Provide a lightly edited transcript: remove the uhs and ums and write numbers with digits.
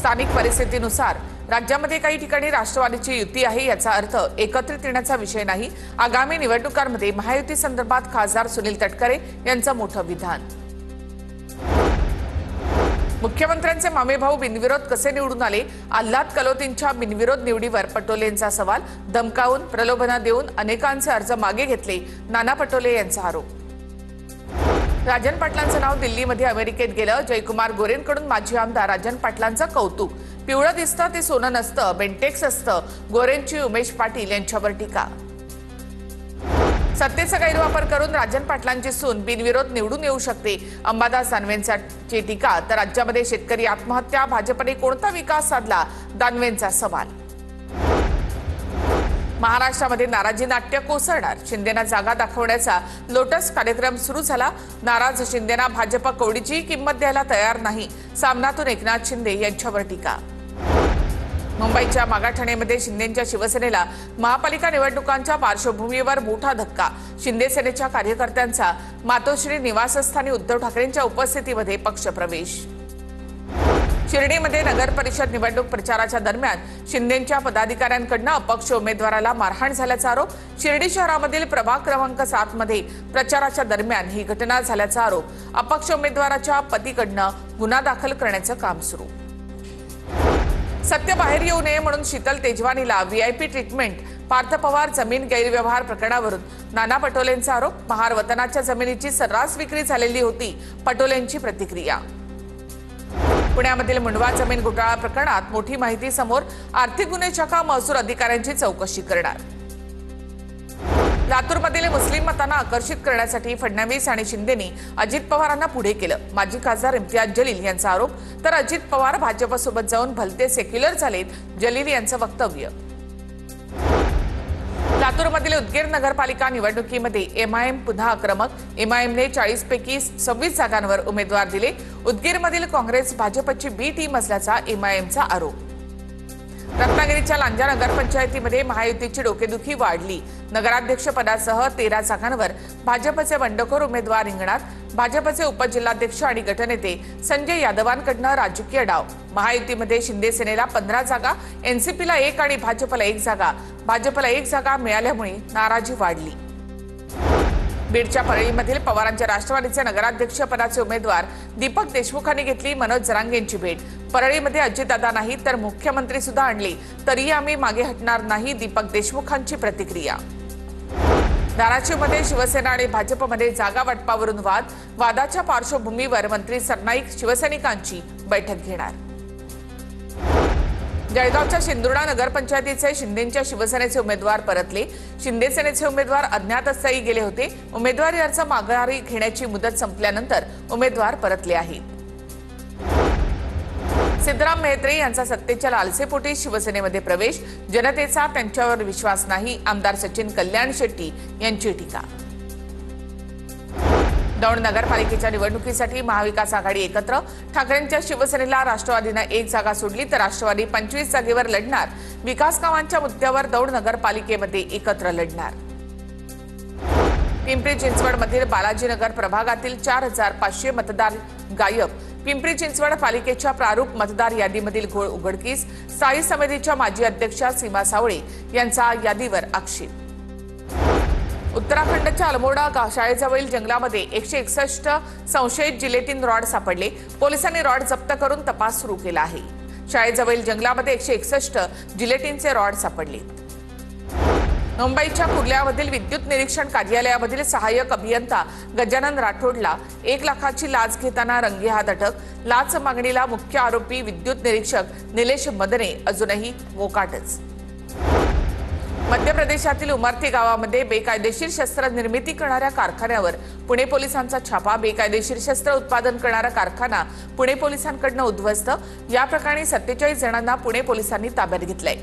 स्थानिक परिस्थितीनुसार राज्यामध्ये काही ठिकाणी राष्ट्रवादीची युती आहे, याचा अर्थ एकत्रित येण्याचा विषय नाही। आगामी निवडणुकांमध्ये महायुती संदर्भात खासदार सुनील तटकरे यांचं मोठं विधान। मुख्यमंत्र्यांचे मामेभाऊ बिनविरोध कसे निवडून आले? आल्हाद कलोतींच्या बिनविरोध निवडीवर पटोलेंचा सवाल। धमकावून प्रलोभना देऊन अनेकांचे अर्ज मागे घेतले, नाना पटोले यांचा आरोप। राजन पाटलांचं नाव दिल्लीमध्ये अमेरिकेत गेलं। जयकुमार गोरेंकडून माजी आमदार राजन पाटलांचं कौतुक। पिवळं दिसतं ते सोनं नसतं, बेंटेक्स असतं, गोरेंची उमेश पाटील यांच्यावर टीका। सत्तेचा गैरवापर करून राजन पाटलांची सून बिनविरोध निवडून येऊ शकते, अंबादास दानवेंची टीका। तर राज्यामध्ये शेतकरी आत्महत्या, भाजपने कोणता विकास साधला, दानवेंचा सवाल। महाराष्ट्रामध्ये नाराजी नाट्य कोसळणार, शिंदेना जागा दाखवण्याचा लोटस कार्यक्रम सुरू झाला। नाराज शिंदेना भाजप कवडीची किंमत द्यायला तयार नाही, सामनातून एकनाथ शिंदे यांच्यावर टीका। मुंबईच्या मागाठाणेमध्ये शिंदेच्या शिवसेनेला महापालिका निवडणुकांच्या पार्श्वभूमीवर मोठा धक्का। शिंदे सेनेच्या कार्यकर्त्यांचा मातोश्री निवासस्थानी उद्धव ठाकरेंच्या उपस्थितीमध्ये पक्षप्रवेश। शिर्डीमध्ये नगर परिषद निवडणूक प्रचाराच्या दरम्यान शिंदेच्या पदाधिकाऱ्यांकडून अपक्ष उमेदवाराला मारहाण झाल्याचा आरोप। शिर्डी शहरामधील प्रभाग क्रमांक 7 मध्ये प्रचाराच्या दरम्यान ही घटना झाल्याचा आरोप। अपक्ष उमेदवाराच्या पतीकडून गुन्हा दाखल करण्याचं काम सुरू। सत्य बाहेर येऊ नये म्हणून शीतल तेजवानीला व्हीआयपी ट्रीटमेंट। पार्थ पवार जमीन गैरव्यवहार प्रकरणावरून नाना पटोलेंचा आरोप। महार वतनाच्या जमिनीची सर्रास विक्री झालेली होती, पटोलेंची प्रतिक्रिया। पुण्यामधील मुंडवा जमीन घोटाळा प्रकरणात मोठी माहिती समोर। आर्थिक गुन्हे शाखा महसूल अधिकाऱ्यांची चौकशी करणार। लातूरमधील मुस्लिम मतांना आकर्षित करण्यासाठी फडणवीस आणि शिंदेनी अजित पवारांना पुढे केलं, माजी खासदार इम्तियाज जलील यांचा आरोप। तर अजित पवार भाजपसोबत जाऊन भलते सेक्युलर झालेत, जलील यांचं वक्तव्य। लातूरमधील उदगीर नगरपालिका निवडणुकीमध्ये एमआयएम पुन्हा आक्रमक। एमआयएमने 40 पैकी 26 जागांवर उमेदवार दिले। उदगीरमधील काँग्रेस भाजपची बी टीम असल्याचा एमआयएमचा आरोप। रत्नागिरीच्या लांजा नगरपंचायतीमध्ये महायुतीची डोकेदुखी वाढली। नगराध्यक्ष पदासह 13 जागांवर भाजपचे बंडखोर उमेदवार रिंगणात। भाजपचे उपजिल्हाध्यक्ष आणि गटनेते संजय यादवांकडून राजकीय डाव। महायुतीमध्ये शिंदे सेनेला 15 जागा, एनसीपीला 1 आणि भाजपला 1 जागा। भाजपला 1 जागा मिळाल्यामुळे नाराजी वाढली। बीडच्या परळीमधील पवारांच्या राष्ट्रवादीचे नगराध्यक्ष पदाचे उमेदवार दीपक देशमुखांनी घेतली मनोज जरांगेंची भेट। परळीमध्ये अजितदादा नाही तर मुख्यमंत्री सुद्धा आणले तरी आम्ही मागे हटणार नाही, दीपक देशमुखांची प्रतिक्रिया। धाराशिवमध्ये शिवसेना आणि भाजपमध्ये जागा वाटपावरून वाद। वादाच्या पार्श्वभूमीवर मंत्री सरनाईक शिवसैनिकांची बैठक घेणार। जळगावच्या शिंदुर्णा नगरपंचायतीचे शिंदेच्या शिवसेनेचे उमेदवार परतले। शिंदे सेनेचे उमेदवार अज्ञातस्थळी गेले होते। उमेदवारी अर्ज माघारी घेण्याची मुदत संपल्यानंतर उमेदवार परतले आहेत। सिद्धराम मेहत्रे यांचा सत्तेच्या लालसेपोटी शिवसेनेमध्ये प्रवेश। जनतेचा त्यांच्यावर विश्वास नाही, आमदार सचिन कल्याण शेट्टी यांची टीका। दौंड नगरपालिकेच्या निवडणुकीसाठी महाविकास आघाडी एकत्र। ठाकरेंच्या शिवसेनेला राष्ट्रवादीनं 1 जागा सोडली तर राष्ट्रवादी 25 जागेवर लढणार। विकास कामांच्या मुद्द्यावर दौंड नगरपालिकेमध्ये एकत्र लढणार। पिंपरी चिंचवडमधील बालाजीनगर प्रभागातील 4500 मतदार गायब। पिंपरी चिंचवड पालिकेच्या प्रारूप मतदार यादीमधील घोळ उघडकीस। स्थायी समितीच्या माजी अध्यक्षा सीमा सावळे यांचा यादीवर आक्षेप। उत्तराखंडच्या अल्मोडा शाळेजवळील जंगलामध्ये 161 संशयित जिलेटिन रॉड सापडले। पोलिसांनी रॉड जप्त करून तपास सुरू केला आहे। शाळेजवळील जंगलामध्ये 161 जिलेटिनचे रॉड सापडले। मुंबईच्या कुर्ल्यामधील विद्युत निरीक्षण कार्यालयामधील सहाय्यक अभियंता गजानन राठोडला 1 लाखाची लाच घेताना रंगेहात अटक। लाच मागणीला मुख्य आरोपी विद्युत निरीक्षक निलेश मदने अजूनही मोकाटच। मध्य प्रदेशातील उमरती गावामध्ये बेकायदेशीर शस्त्र निर्मिती करणाऱ्या कारखान्यावर पुणे पोलिसांचा छापा। बेकायदेशीर शस्त्र उत्पादन करणारा कारखाना पुणे पोलिसांकडून उद्ध्वस्त। या प्रकरणी 47 जणांना पुणे पोलिसांनी ताब्यात घेतलंय।